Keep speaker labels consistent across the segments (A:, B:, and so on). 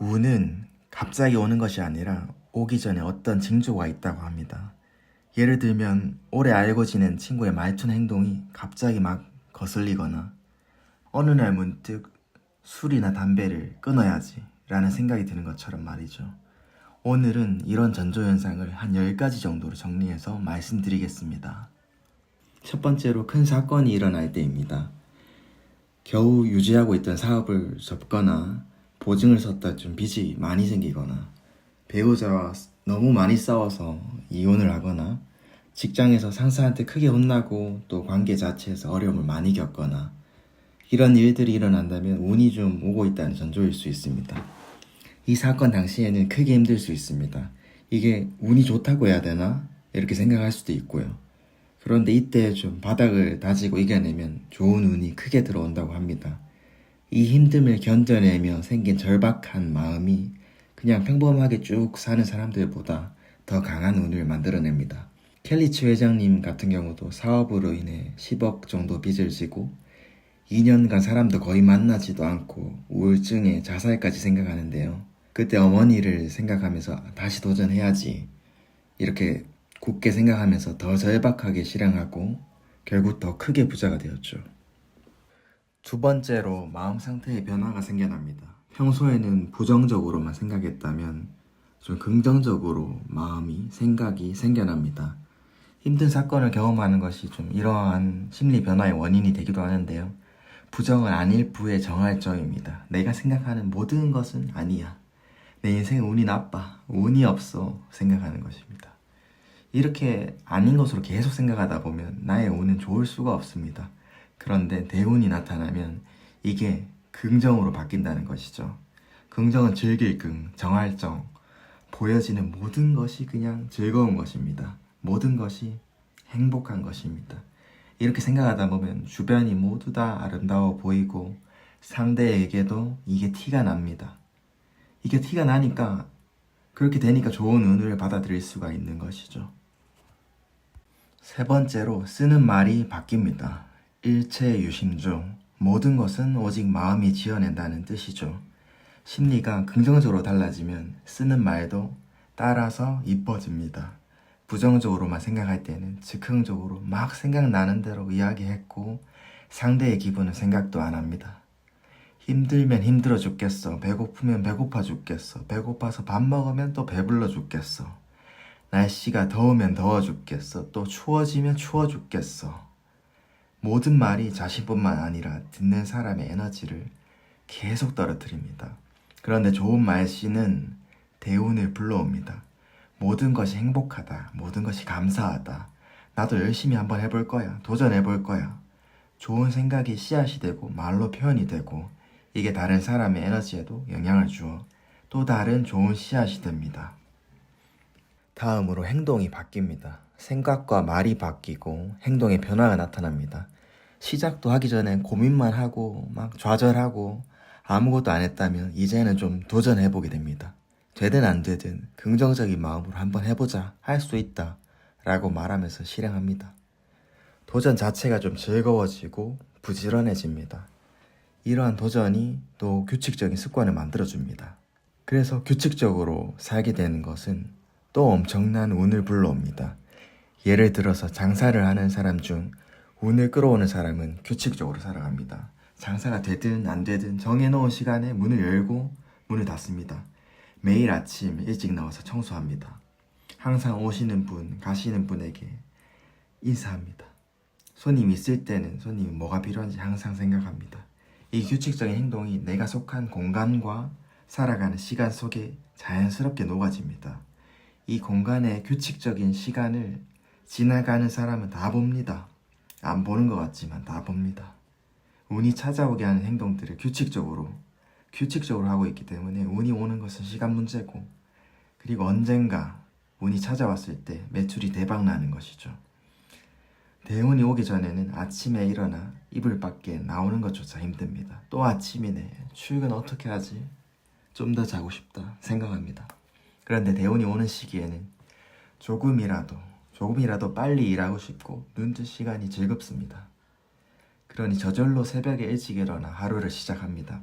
A: 운은 갑자기 오는 것이 아니라 오기 전에 어떤 징조가 있다고 합니다. 예를 들면 오래 알고 지낸 친구의 말투나 행동이 갑자기 막 거슬리거나 어느 날 문득 술이나 담배를 끊어야지 라는 생각이 드는 것처럼 말이죠. 오늘은 이런 전조현상을 한 10가지 정도로 정리해서 말씀드리겠습니다. 첫 번째로 큰 사건이 일어날 때입니다. 겨우 유지하고 있던 사업을 접거나 보증을 섰다 좀 빚이 많이 생기거나 배우자와 너무 많이 싸워서 이혼을 하거나 직장에서 상사한테 크게 혼나고 또 관계 자체에서 어려움을 많이 겪거나 이런 일들이 일어난다면 운이 좀 오고 있다는 전조일 수 있습니다. 이 사건 당시에는 크게 힘들 수 있습니다. 이게 운이 좋다고 해야 되나? 이렇게 생각할 수도 있고요. 그런데 이때 좀 바닥을 다지고 이겨내면 좋은 운이 크게 들어온다고 합니다. 이 힘듦을 견뎌내며 생긴 절박한 마음이 그냥 평범하게 쭉 사는 사람들보다 더 강한 운을 만들어냅니다. 켈리치 회장님 같은 경우도 사업으로 인해 10억 정도 빚을 지고 2년간 사람도 거의 만나지도 않고 우울증에 자살까지 생각하는데요. 그때 어머니를 생각하면서 다시 도전해야지 이렇게 굳게 생각하면서 더 절박하게 실행하고 결국 더 크게 부자가 되었죠. 두 번째로 마음 상태의 변화가 생겨납니다. 평소에는 부정적으로만 생각했다면 좀 긍정적으로 마음이, 생각이 생겨납니다. 힘든 사건을 경험하는 것이 좀 이러한 심리 변화의 원인이 되기도 하는데요. 부정은 안일부의 정할점입니다. 내가 생각하는 모든 것은 아니야. 내 인생에 운이 나빠, 운이 없어 생각하는 것입니다. 이렇게 아닌 것으로 계속 생각하다 보면 나의 운은 좋을 수가 없습니다. 그런데 대운이 나타나면 이게 긍정으로 바뀐다는 것이죠. 긍정은 즐길 긍, 정할 정, 보여지는 모든 것이 그냥 즐거운 것입니다. 모든 것이 행복한 것입니다. 이렇게 생각하다 보면 주변이 모두 다 아름다워 보이고 상대에게도 이게 티가 납니다. 이게 티가 나니까 그렇게 되니까 좋은 운을 받아들일 수가 있는 것이죠. 세 번째로 쓰는 말이 바뀝니다. 일체유심조, 모든 것은 오직 마음이 지어낸다는 뜻이죠. 심리가 긍정적으로 달라지면 쓰는 말도 따라서 이뻐집니다. 부정적으로만 생각할 때는 즉흥적으로 막 생각나는 대로 이야기했고 상대의 기분은 생각도 안 합니다. 힘들면 힘들어 죽겠어. 배고프면 배고파 죽겠어. 배고파서 밥 먹으면 또 배불러 죽겠어. 날씨가 더우면 더워 죽겠어. 또 추워지면 추워 죽겠어. 모든 말이 자신뿐만 아니라 듣는 사람의 에너지를 계속 떨어뜨립니다. 그런데 좋은 말씨는 대운을 불러옵니다. 모든 것이 행복하다. 모든 것이 감사하다. 나도 열심히 한번 해볼 거야. 도전해볼 거야. 좋은 생각이 씨앗이 되고 말로 표현이 되고 이게 다른 사람의 에너지에도 영향을 주어 또 다른 좋은 씨앗이 됩니다. 다음으로 행동이 바뀝니다. 생각과 말이 바뀌고 행동의 변화가 나타납니다. 시작도 하기 전엔 고민만 하고 막 좌절하고 아무것도 안 했다면 이제는 좀 도전해보게 됩니다. 되든 안 되든 긍정적인 마음으로 한번 해보자, 할 수 있다 라고 말하면서 실행합니다. 도전 자체가 좀 즐거워지고 부지런해집니다. 이러한 도전이 또 규칙적인 습관을 만들어줍니다. 그래서 규칙적으로 살게 되는 것은 또 엄청난 운을 불러옵니다. 예를 들어서 장사를 하는 사람 중 운을 끌어오는 사람은 규칙적으로 살아갑니다. 장사가 되든 안 되든 정해놓은 시간에 문을 열고 문을 닫습니다. 매일 아침 일찍 나와서 청소합니다. 항상 오시는 분, 가시는 분에게 인사합니다. 손님 있을 때는 손님이 뭐가 필요한지 항상 생각합니다. 이 규칙적인 행동이 내가 속한 공간과 살아가는 시간 속에 자연스럽게 녹아집니다. 이 공간의 규칙적인 시간을 지나가는 사람은 다 봅니다. 안 보는 것 같지만 다 봅니다. 운이 찾아오게 하는 행동들을 규칙적으로 하고 있기 때문에 운이 오는 것은 시간 문제고 그리고 언젠가 운이 찾아왔을 때 매출이 대박 나는 것이죠. 대운이 오기 전에는 아침에 일어나 이불 밖에 나오는 것조차 힘듭니다. 또 아침이네. 출근 어떻게 하지? 좀 더 자고 싶다 생각합니다. 그런데 대운이 오는 시기에는 조금이라도 빨리 일하고 싶고 눈뜰 시간이 즐겁습니다. 그러니 저절로 새벽에 일찍 일어나 하루를 시작합니다.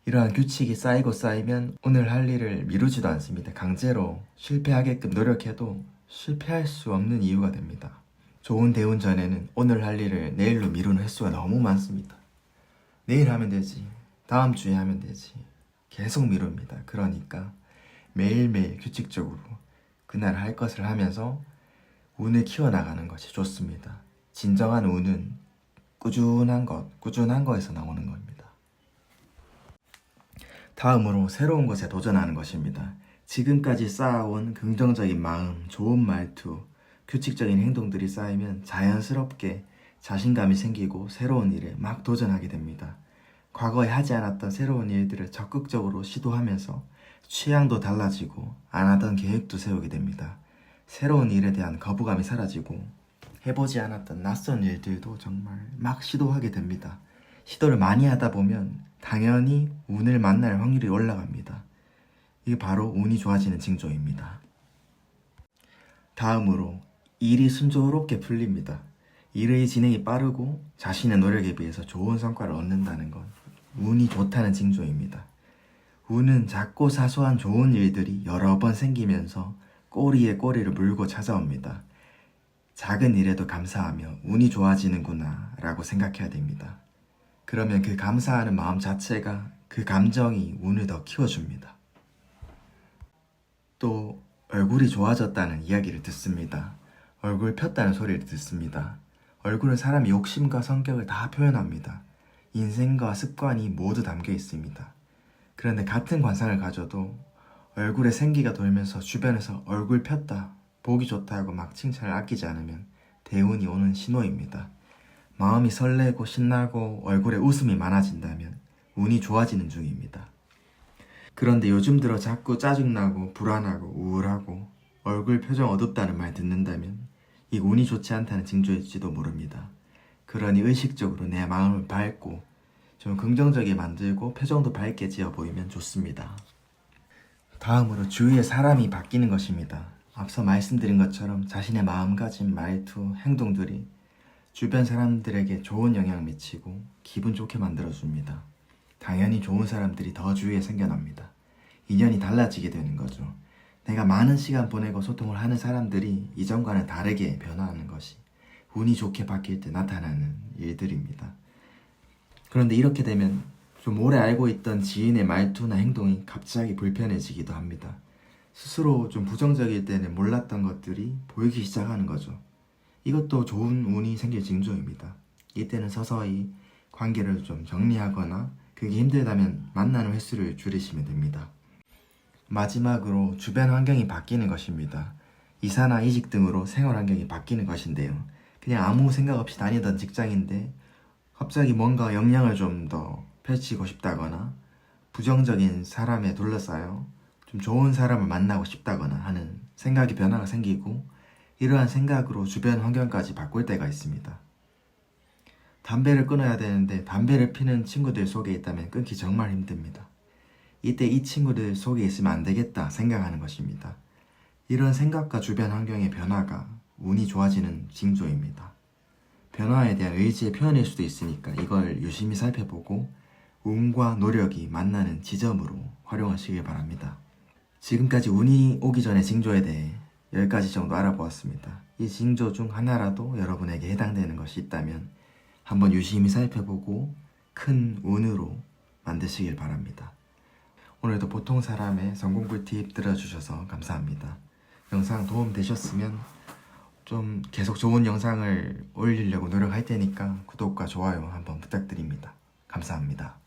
A: 이러한 규칙이 쌓이고 쌓이면 오늘 할 일을 미루지도 않습니다. 강제로 실패하게끔 노력해도 실패할 수 없는 이유가 됩니다. 좋은 대운 전에는 오늘 할 일을 내일로 미루는 횟수가 너무 많습니다. 내일 하면 되지, 다음 주에 하면 되지, 계속 미룹니다. 그러니까 매일매일 규칙적으로 그날 할 것을 하면서 운을 키워나가는 것이 좋습니다. 진정한 운은 꾸준한 거에서 나오는 겁니다. 다음으로 새로운 것에 도전하는 것입니다. 지금까지 쌓아온 긍정적인 마음, 좋은 말투, 규칙적인 행동들이 쌓이면 자연스럽게 자신감이 생기고 새로운 일에 막 도전하게 됩니다. 과거에 하지 않았던 새로운 일들을 적극적으로 시도하면서 취향도 달라지고 안 하던 계획도 세우게 됩니다. 새로운 일에 대한 거부감이 사라지고 해보지 않았던 낯선 일들도 정말 막 시도하게 됩니다. 시도를 많이 하다 보면 당연히 운을 만날 확률이 올라갑니다. 이게 바로 운이 좋아지는 징조입니다. 다음으로 일이 순조롭게 풀립니다. 일의 진행이 빠르고 자신의 노력에 비해서 좋은 성과를 얻는다는 건 운이 좋다는 징조입니다. 운은 작고 사소한 좋은 일들이 여러 번 생기면서 꼬리에 꼬리를 물고 찾아옵니다. 작은 일에도 감사하며 운이 좋아지는구나 라고 생각해야 됩니다. 그러면 그 감사하는 마음 자체가 그 감정이 운을 더 키워줍니다. 또 얼굴이 좋아졌다는 이야기를 듣습니다. 얼굴 폈다는 소리를 듣습니다. 얼굴은 사람의 욕심과 성격을 다 표현합니다. 인생과 습관이 모두 담겨 있습니다. 그런데 같은 관상을 가져도 얼굴에 생기가 돌면서 주변에서 얼굴 폈다, 보기 좋다고 막 칭찬을 아끼지 않으면 대운이 오는 신호입니다. 마음이 설레고 신나고 얼굴에 웃음이 많아진다면 운이 좋아지는 중입니다. 그런데 요즘 들어 자꾸 짜증나고 불안하고 우울하고 얼굴 표정 어둡다는 말 듣는다면 이 운이 좋지 않다는 징조일지도 모릅니다. 그러니 의식적으로 내 마음을 밝고 좀 긍정적이게 만들고 표정도 밝게 지어 보이면 좋습니다. 다음으로 주위의 사람이 바뀌는 것입니다. 앞서 말씀드린 것처럼 자신의 마음가짐, 말투, 행동들이 주변 사람들에게 좋은 영향을 미치고 기분 좋게 만들어줍니다. 당연히 좋은 사람들이 더 주위에 생겨납니다. 인연이 달라지게 되는 거죠. 내가 많은 시간 보내고 소통을 하는 사람들이 이전과는 다르게 변화하는 것이 운이 좋게 바뀔 때 나타나는 일들입니다. 그런데 이렇게 되면 좀 오래 알고 있던 지인의 말투나 행동이 갑자기 불편해지기도 합니다. 스스로 좀 부정적일 때는 몰랐던 것들이 보이기 시작하는 거죠. 이것도 좋은 운이 생길 징조입니다. 이때는 서서히 관계를 좀 정리하거나 그게 힘들다면 만나는 횟수를 줄이시면 됩니다. 마지막으로 주변 환경이 바뀌는 것입니다. 이사나 이직 등으로 생활 환경이 바뀌는 것인데요. 그냥 아무 생각 없이 다니던 직장인데 갑자기 뭔가 역량을 좀 더 펼치고 싶다거나 부정적인 사람에 둘러싸여 좀 좋은 사람을 만나고 싶다거나 하는 생각의 변화가 생기고 이러한 생각으로 주변 환경까지 바꿀 때가 있습니다. 담배를 끊어야 되는데 담배를 피는 친구들 속에 있다면 끊기 정말 힘듭니다. 이때 이 친구들 속에 있으면 안 되겠다 생각하는 것입니다. 이런 생각과 주변 환경의 변화가 운이 좋아지는 징조입니다. 변화에 대한 의지의 표현일 수도 있으니까 이걸 유심히 살펴보고 운과 노력이 만나는 지점으로 활용하시길 바랍니다. 지금까지 운이 오기 전의 징조에 대해 10가지 정도 알아보았습니다. 이 징조 중 하나라도 여러분에게 해당되는 것이 있다면 한번 유심히 살펴보고 큰 운으로 만드시길 바랍니다. 오늘도 보통 사람의 성공 꿀팁 들어주셔서 감사합니다. 영상 도움 되셨으면 좀 계속 좋은 영상을 올리려고 노력할 테니까 구독과 좋아요 한번 부탁드립니다. 감사합니다.